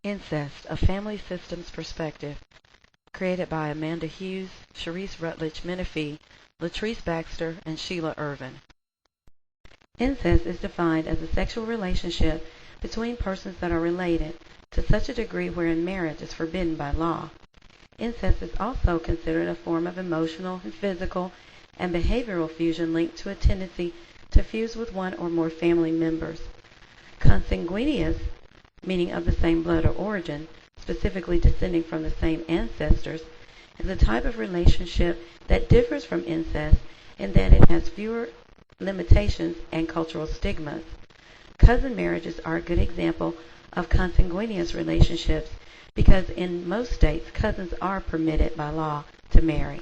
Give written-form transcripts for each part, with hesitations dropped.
Incest, a Family Systems Perspective, created by Amanda Hughes, Sharice Rutledge Menefee, Latrice Baxter, and Sheila Ervin. Incest is defined as a sexual relationship between persons that are related to such a degree wherein marriage is forbidden by law. Incest is also considered a form of emotional, physical, and behavioral fusion linked to a tendency to fuse with one or more family members. Consanguineous, meaning of the same blood or origin, specifically descending from the same ancestors, is a type of relationship that differs from incest in that it has fewer limitations and cultural stigmas. Cousin marriages are a good example of consanguineous relationships because in most states, cousins are permitted by law to marry.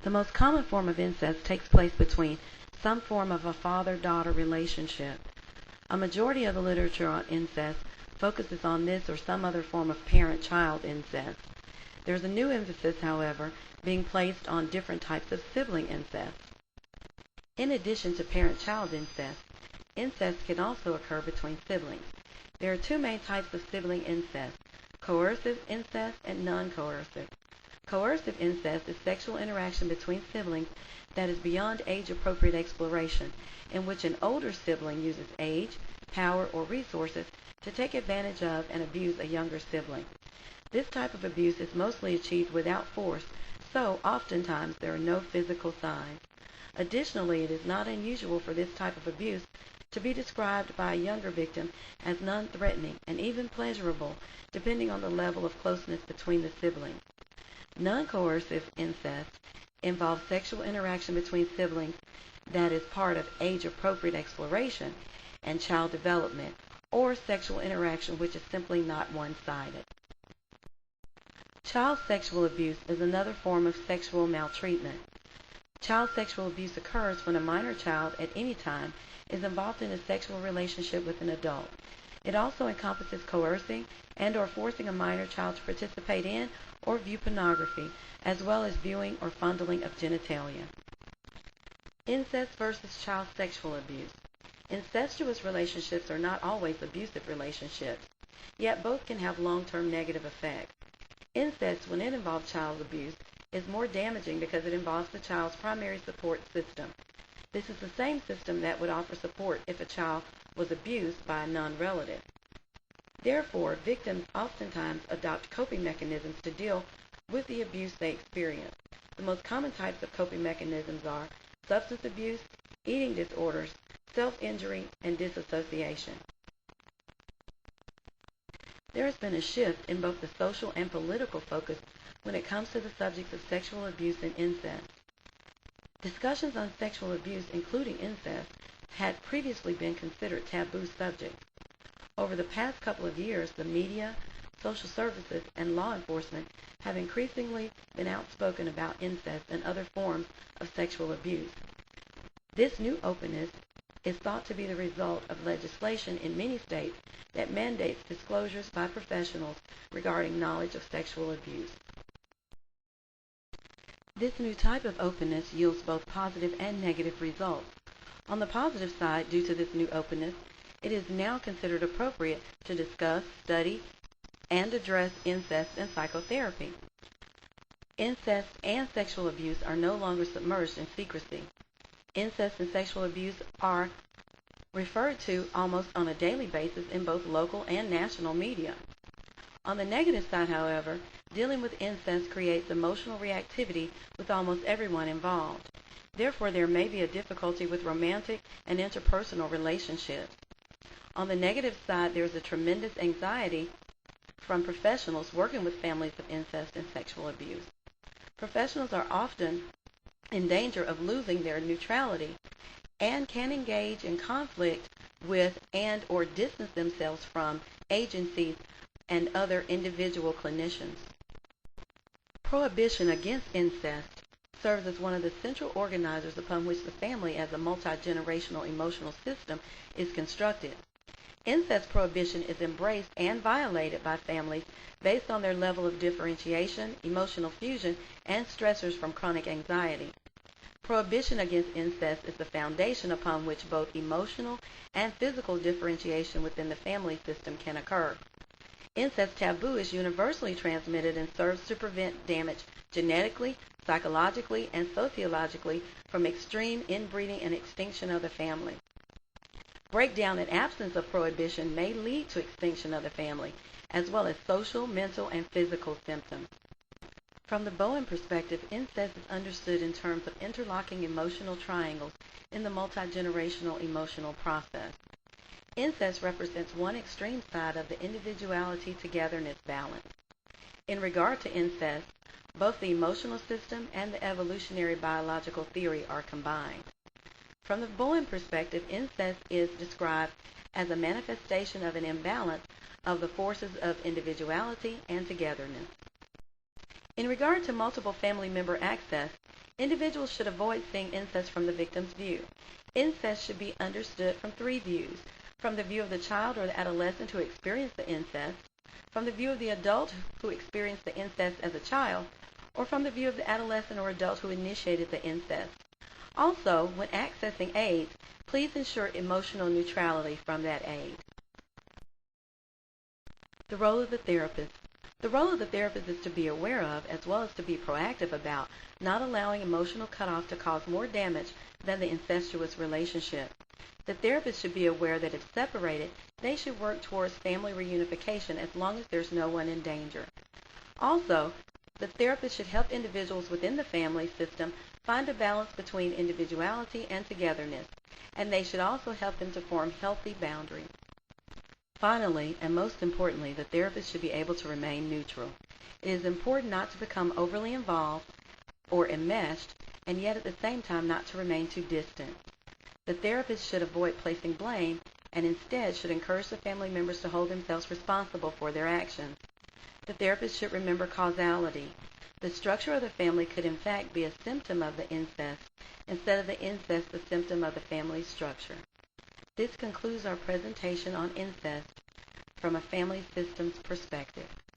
The most common form of incest takes place between some form of a father-daughter relationship. A majority of the literature on incest focuses on this or some other form of parent-child incest. There's a new emphasis, however, being placed on different types of sibling incest. In addition to parent-child incest, incest can also occur between siblings. There are two main types of sibling incest: coercive incest and non-coercive. Coercive incest is sexual interaction between siblings that is beyond age-appropriate exploration, in which an older sibling uses age, power, or resources to take advantage of and abuse a younger sibling. This type of abuse is mostly achieved without force, so oftentimes there are no physical signs. Additionally, it is not unusual for this type of abuse to be described by a younger victim as non-threatening and even pleasurable, depending on the level of closeness between the siblings. Non-coercive incest involves sexual interaction between siblings that is part of age-appropriate exploration and child development, or sexual interaction which is simply not one-sided. Child sexual abuse is another form of sexual maltreatment. Child sexual abuse occurs when a minor child at any time is involved in a sexual relationship with an adult. It also encompasses coercing and or forcing a minor child to participate in or view pornography, as well as viewing or fondling of genitalia. Incest versus child sexual abuse. Incestuous relationships are not always abusive relationships, yet both can have long-term negative effects. Incest, when it involves child abuse, is more damaging because it involves the child's primary support system. This is the same system that would offer support if a child was abused by a non-relative. Therefore, victims oftentimes adopt coping mechanisms to deal with the abuse they experience. The most common types of coping mechanisms are substance abuse, eating disorders, self-injury, and disassociation. There has been a shift in both the social and political focus when it comes to the subjects of sexual abuse and incest. Discussions on sexual abuse, including incest, had previously been considered taboo subjects. Over the past couple of years, the media, social services, and law enforcement have increasingly been outspoken about incest and other forms of sexual abuse. This new openness is thought to be the result of legislation in many states that mandates disclosures by professionals regarding knowledge of sexual abuse. This new type of openness yields both positive and negative results. On the positive side, due to this new openness, it is now considered appropriate to discuss, study, and address incest in psychotherapy. Incest and sexual abuse are no longer submerged in secrecy. Incest and sexual abuse are referred to almost on a daily basis in both local and national media. On the negative side, however, dealing with incest creates emotional reactivity with almost everyone involved. Therefore, there may be a difficulty with romantic and interpersonal relationships. On the negative side, there is a tremendous anxiety from professionals working with families of incest and sexual abuse. Professionals are often in danger of losing their neutrality and can engage in conflict with and or distance themselves from agencies and other individual clinicians. Prohibition against incest serves as one of the central organizers upon which the family as a multi-generational emotional system is constructed. Incest prohibition is embraced and violated by families based on their level of differentiation, emotional fusion, and stressors from chronic anxiety. Prohibition against incest is the foundation upon which both emotional and physical differentiation within the family system can occur. Incest taboo is universally transmitted and serves to prevent damage genetically, psychologically, and sociologically from extreme inbreeding and extinction of the family. Breakdown and absence of prohibition may lead to extinction of the family, as well as social, mental, and physical symptoms. From the Bowen perspective, incest is understood in terms of interlocking emotional triangles in the multi-generational emotional process. Incest represents one extreme side of the individuality-togetherness balance. In regard to incest, both the emotional system and the evolutionary biological theory are combined. From the Bowen perspective, incest is described as a manifestation of an imbalance of the forces of individuality and togetherness. In regard to multiple family member access, individuals should avoid seeing incest from the victim's view. Incest should be understood from three views: from the view of the child or the adolescent who experienced the incest, from the view of the adult who experienced the incest as a child, or from the view of the adolescent or adult who initiated the incest. Also, when accessing aids, please ensure emotional neutrality from that aid. The role of the therapist. The role of the therapist is to be aware of, as well as to be proactive about, not allowing emotional cutoff to cause more damage than the incestuous relationship. The therapist should be aware that if separated, they should work towards family reunification as long as there's no one in danger. Also, the therapist should help individuals within the family system find a balance between individuality and togetherness, and they should also help them to form healthy boundaries. Finally, and most importantly, the therapist should be able to remain neutral. It is important not to become overly involved or enmeshed, and yet at the same time not to remain too distant. The therapist should avoid placing blame and instead should encourage the family members to hold themselves responsible for their actions. The therapist should remember causality. The structure of the family could in fact be a symptom of the incest, instead of the incest the symptom of the family structure. This concludes our presentation on incest from a family systems perspective.